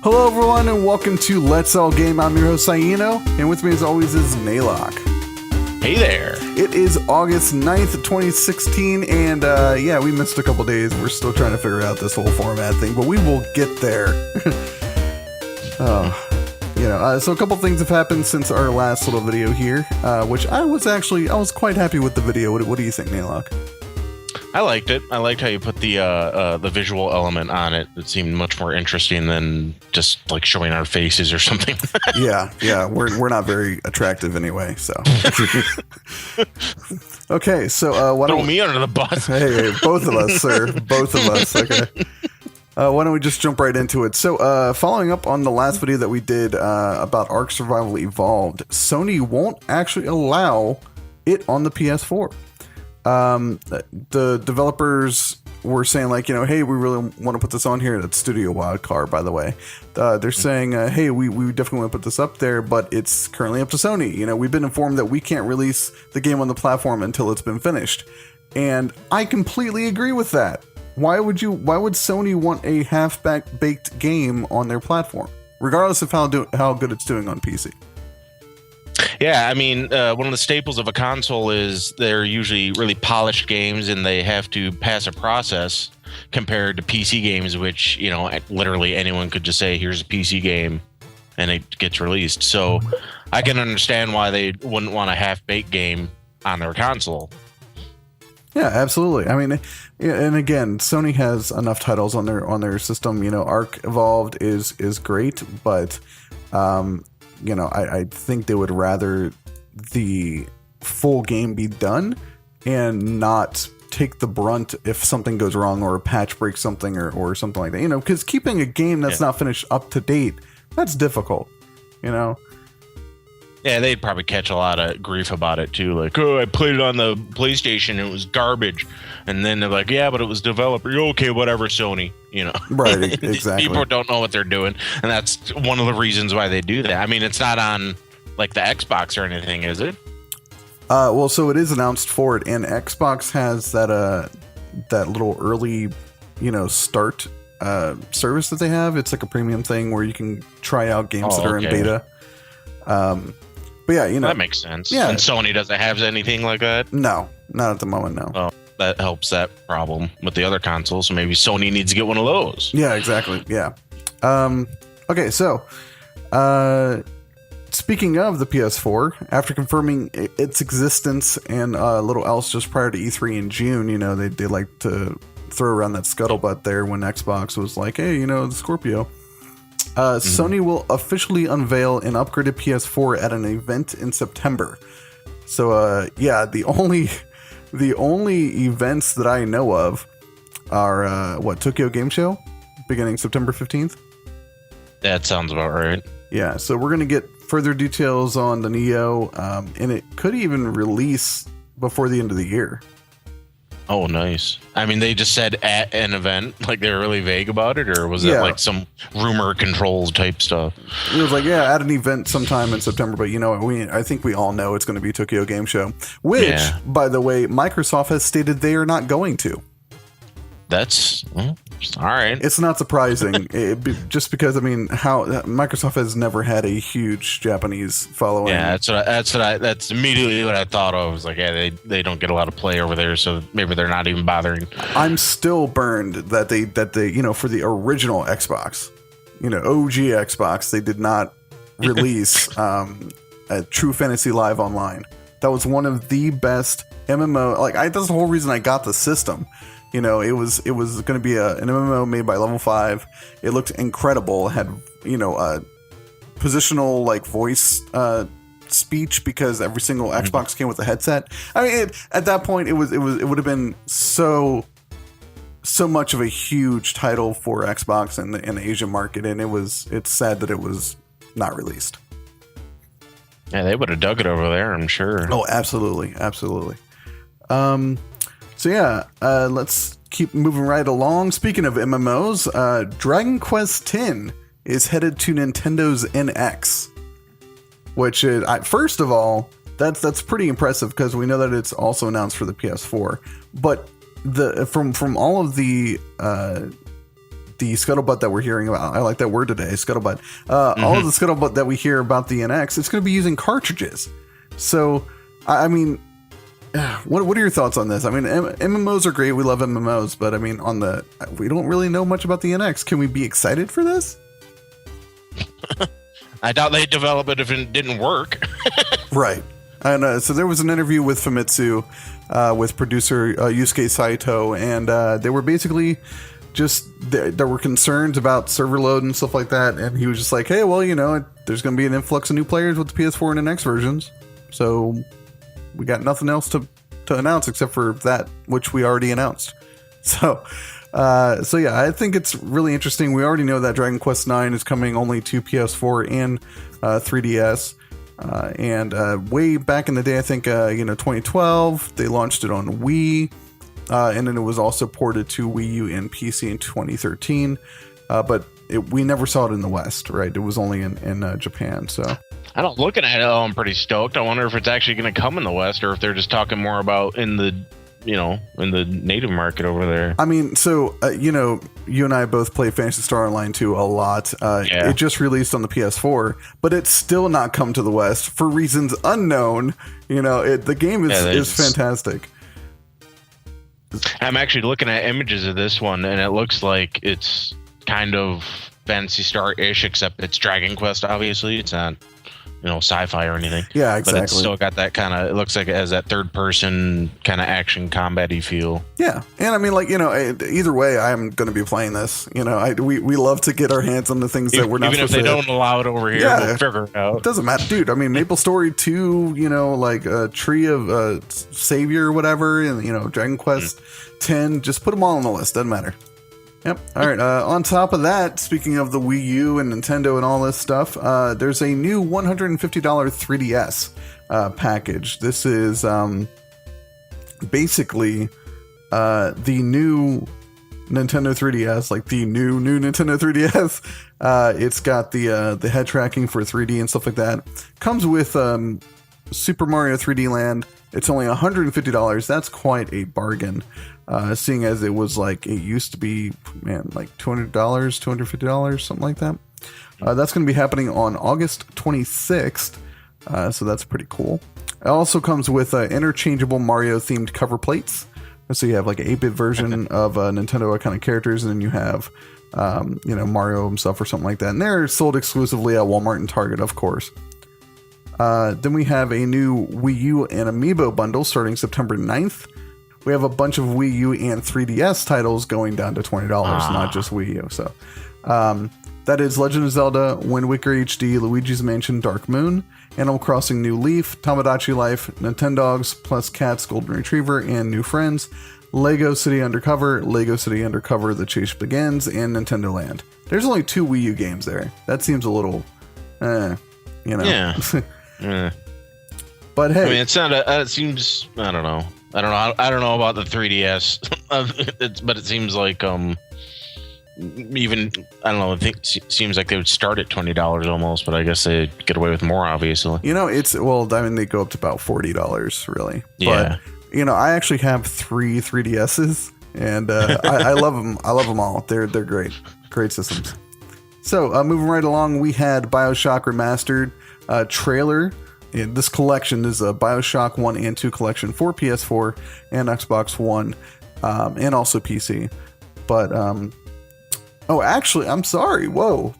Hello everyone and welcome to Let's All Game. I'm your host Saino, and with me as always is Naylock. Hey there. It is August 9th, 2016, and we missed a couple days. We're still trying to figure out this whole format thing, but we will get there. So a couple things have happened since our last little video here, which I was quite happy with the video. What do you think, Naylock? I liked it. I liked how you put the visual element on it. It seemed much more interesting than just like showing our faces or something. Yeah, we're not very attractive anyway. So okay, so why don't throw me under the bus? Hey, both of us, sir, both of us. Okay. Why don't we just jump right into it? So, following up on the last video that we did about Ark Survival Evolved, Sony won't actually allow it on the PS4. The developers were saying like, hey, we really want to put this on here. That's Studio Wildcard, by the way. They're saying, hey, we definitely want to put this up there, but it's currently up to Sony. We've been informed that we can't release the game on the platform until it's been finished. And I completely agree with that. Why would Sony want a half-baked game on their platform, regardless of how good it's doing on PC? Yeah, I mean, one of the staples of a console is they're usually really polished games and they have to pass a process compared to PC games, which, literally anyone could just say, here's a PC game and it gets released. So I can understand why they wouldn't want a half-baked game on their console. Yeah, absolutely. I mean, and again, Sony has enough titles on their system. Ark Evolved is great, but I think they would rather the full game be done and not take the brunt if something goes wrong or a patch breaks something or something like that. Because keeping a game that's not finished up to date, that's difficult. Yeah, they'd probably catch a lot of grief about it too. Like, oh, I played it on the PlayStation and it was garbage. And then they're like, yeah, but it was developer. Okay, whatever, Sony. Right, exactly. People don't know what they're doing. And that's one of the reasons why they do that. I mean, it's not on like the Xbox or anything, is it? Well, so it is announced for it. And Xbox has that little early, start service that they have. It's like a premium thing where you can try out games that are in beta. But yeah, that makes sense. Yeah. And Sony doesn't have anything like that? No, not at the moment, no. Well, that helps that problem with the other consoles. So maybe Sony needs to get one of those. Yeah, exactly. Yeah. Okay, so speaking of the PS4, after confirming its existence and a little else just prior to E3 in June, they like to throw around that scuttlebutt there when Xbox was like, hey, the Scorpio. Sony will officially unveil an upgraded PS4 at an event in September. So, the only events that I know of are, Tokyo Game Show, beginning September 15th? That sounds about right. Yeah, so we're going to get further details on the Neo, and it could even release before the end of the year. Oh, nice. I mean, they just said at an event, like they were really vague about it, or was it like some rumor control type stuff? It was like, at an event sometime in September, but I think we all know it's going to be Tokyo Game Show, which, by the way, Microsoft has stated they are not going to. That's all right. It's not surprising, just because how Microsoft has never had a huge Japanese following. Yeah, that's immediately what I thought of. I was like, yeah, they don't get a lot of play over there, so maybe they're not even bothering. I'm still burned that they for the original Xbox, OG Xbox, they did not release a True Fantasy Live Online. That was one of the best MMO. That's the whole reason I got the system. It was going to be an MMO made by Level 5. It looked incredible. It had, positional voice speech because every single Xbox came with a headset. I mean, at that point, it would have been so much of a huge title for Xbox in the Asian market, and it's sad that it was not released. Yeah, they would have dug it over there, I'm sure. Oh, absolutely, absolutely. Let's keep moving right along. Speaking of MMOs, Dragon Quest X is headed to Nintendo's NX, which is, first of all, that's pretty impressive because we know that it's also announced for the PS4. But from all of the the scuttlebutt that we're hearing about. I like that word today, scuttlebutt. All of the scuttlebutt that we hear about the NX, it's going to be using cartridges. So, I mean, what are your thoughts on this? I mean, MMOs are great. We love MMOs, but I mean, we don't really know much about the NX. Can we be excited for this? I doubt they'd develop it if it didn't work. Right. And so there was an interview with Famitsu, with producer Yusuke Saito, and they were basically there were concerns about server load and stuff like that, and he was just like, hey, well, there's going to be an influx of new players with the PS4 and NX versions, so we got nothing else to announce except for that which we already announced. So yeah, I think it's really interesting. We already know that Dragon Quest IX is coming only to PS4 and 3DS. And way back in the day, I think 2012, they launched it on Wii, and then it was also ported to Wii U and PC in 2013. But we never saw it in the West, right? It was only in Japan. So I don't. Looking at it, I'm pretty stoked. I wonder if it's actually going to come in the West, or if they're just talking more about in the native market over there. I mean, so, you and I both play Phantasy Star Online 2 a lot. It just released on the PS4, but it's still not come to the West for reasons unknown. The game is fantastic. I'm actually looking at images of this one, and it looks like it's kind of Phantasy Star-ish, except it's Dragon Quest, obviously. It's not sci-fi or anything. Yeah, exactly. But it's still got that kind of, it looks like it has that third person kind of action combat-y feel. Yeah. And I mean, either way, I'm going to be playing this. We love to get our hands on the things that we're not supposed to. Even if they don't allow it over here, we'll figure it out. It doesn't matter. Dude, I mean, Maple Story 2, a Tree of Savior or whatever, and, Dragon Quest 10, just put them all on the list. Doesn't matter. Yep. All right. On top of that, speaking of the Wii U and Nintendo and all this stuff, there's a new $150 3DS package. This is basically the new Nintendo 3DS, like the new Nintendo 3DS. It's got the head tracking for 3D and stuff like that. Comes with Super Mario 3D Land. It's only $150. That's quite a bargain. Seeing as it was it used to be, like $200, $250, something like that. That's going to be happening on August 26th. So that's pretty cool. It also comes with interchangeable Mario themed cover plates. So you have like an 8-bit version of Nintendo iconic characters, and then you have, Mario himself or something like that. And they're sold exclusively at Walmart and Target, of course. Then we have a new Wii U and Amiibo bundle starting September 9th. We have a bunch of Wii U and 3DS titles going down to $20, not just Wii U. So that is Legend of Zelda, Wind Waker HD, Luigi's Mansion Dark Moon, Animal Crossing New Leaf, Tamagotchi Life, Nintendogs plus Cats Golden Retriever and New Friends, Lego City Undercover, Lego City Undercover The Chase Begins, and Nintendo Land. There's only 2 Wii U games there. That seems a little, Yeah. But hey, I mean, it's not. It seems. I don't know. I don't know about the 3DS, but it seems like even I don't know. I think it seems like they would start at $20 almost, but I guess they'd get away with more, obviously. They go up to about $40, really. Yeah. But I actually have 3 3DSs, and I love them. I love them all. They're great systems. So moving right along, we had Bioshock Remastered trailer. And this collection is a Bioshock 1 and 2 collection for PS4 and Xbox One, and also PC. But, actually, I'm sorry. Whoa.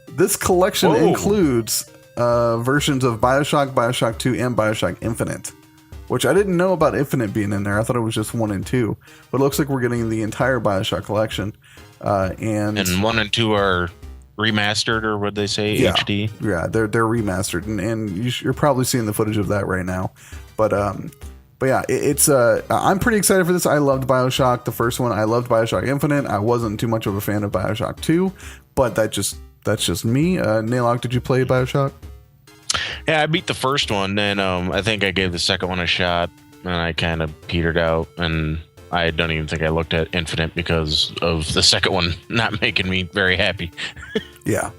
This collection includes versions of Bioshock, Bioshock 2, and Bioshock Infinite, which I didn't know about Infinite being in there. I thought it was just 1 and 2. But it looks like we're getting the entire Bioshock collection. And 1 and 2 are remastered, or what they say, HD. Yeah, they're remastered, and you're probably seeing the footage of that right now. But yeah, it's I'm pretty excited for this. I loved Bioshock, the first one. I loved Bioshock Infinite. I wasn't too much of a fan of Bioshock 2, but that's just me. Nailog, did you play Bioshock? Yeah, I beat the first one, and I think I gave the second one a shot, and I kind of petered out, and I don't even think I looked at Infinite because of the second one not making me very happy. Yeah.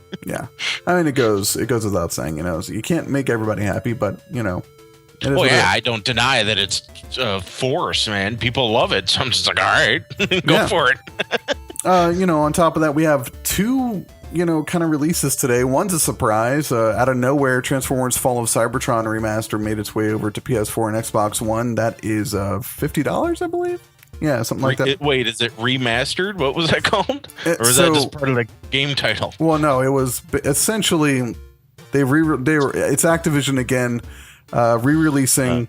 I mean, it goes without saying, you can't make everybody happy, but I don't deny that it's a force, man. People love it, so I'm just like, all right, go for it. On top of that, we have two, kind of releases today. One's a surprise. Out of nowhere, Transformers Fall of Cybertron Remaster made its way over to PS4 and Xbox One. That is $50, I believe. Yeah, something like that. Wait, is it remastered? What was that called? Or is that just part of the game title? Well, no, it was essentially it's Activision again, re-releasing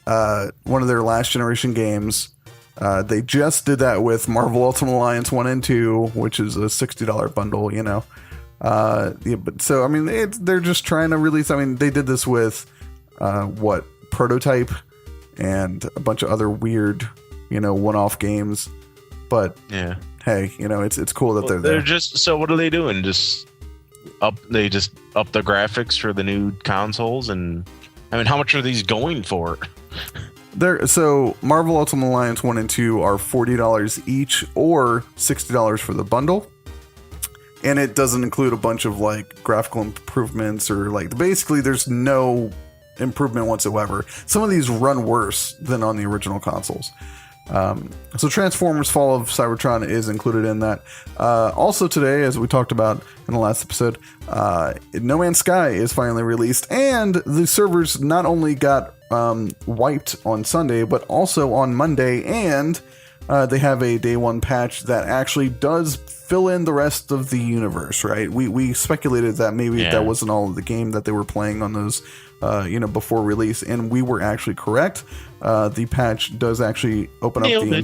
one of their last generation games. They just did that with Marvel Ultimate Alliance 1 and 2, which is a $60 bundle, but so, I mean, they're just trying to release, I mean, they did this with, Prototype and a bunch of other weird, one-off games, but yeah, hey, it's cool that they're there. So what are they doing? They just up the graphics for the new consoles, and I mean, how much are these going for? So Marvel Ultimate Alliance 1 and 2 are $40 each or $60 for the bundle. And it doesn't include a bunch of graphical improvements or basically there's no improvement whatsoever. Some of these run worse than on the original consoles. So Transformers Fall of Cybertron is included in that. Also today, as we talked about in the last episode, No Man's Sky is finally released, and the servers not only got wiped on Sunday, but also on Monday, and they have a day one patch that actually does fill in the rest of the universe, right? We speculated that maybe that wasn't all of the game that they were playing on those before release, and we were actually correct. The patch does actually open up the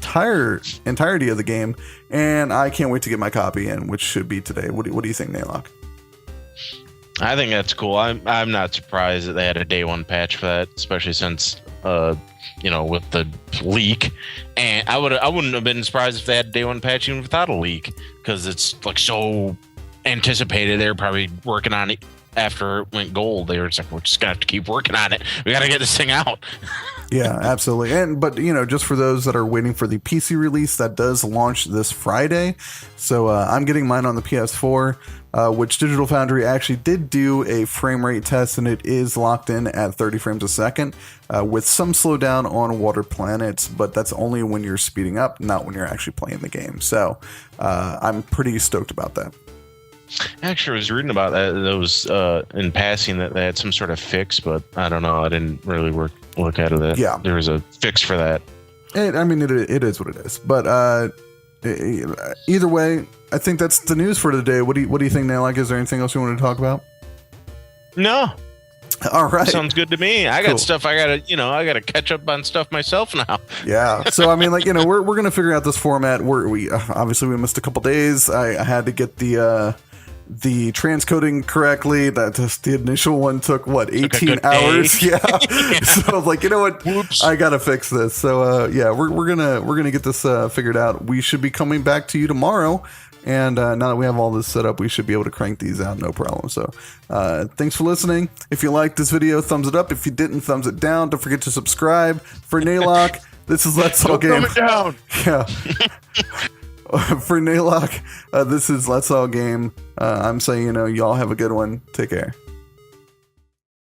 entirety of the game, and I can't wait to get my copy in, which should be today. What do you think, Naylock? I think that's cool. I'm not surprised that they had a day one patch for that, especially since with the leak. And I wouldn't have been surprised if they had a day one patch even without a leak, because it's so anticipated. They're probably working on it after it went gold. They were just like, we're just gonna have to keep working on it. We got to get this thing out. Yeah, absolutely. But just for those that are waiting for the PC release, that does launch this Friday. So I'm getting mine on the PS4, which Digital Foundry actually did do a frame rate test, and it is locked in at 30 frames a second, with some slowdown on Water Planets, but that's only when you're speeding up, not when you're actually playing the game. So I'm pretty stoked about that. Actually, I was reading about that. Those in passing that they had some sort of fix, but I don't know. I didn't really look at it. Yeah, there was a fix for that. It is what it is. But either way, I think that's the news for today. What do you think, Naylock? Is there anything else you want to talk about? No. All right. Sounds good to me. I got stuff. I gotta catch up on stuff myself now. Yeah. So I mean, we're gonna figure out this format. We obviously missed a couple days. I had to get the transcoding correctly. That the initial one took 18 hours. Yeah. So I was like, you know what? Whoops. I gotta fix this. So we're gonna get this figured out. We should be coming back to you tomorrow. And now that we have all this set up, we should be able to crank these out, no problem. So thanks for listening. If you liked this video, thumbs it up. If you didn't, thumbs it down. Don't forget to subscribe. For Naylock, this is Let's All Game. Thumb it down. Yeah. For Naylock, this is Let's All Game. I'm saying, y'all have a good one. Take care.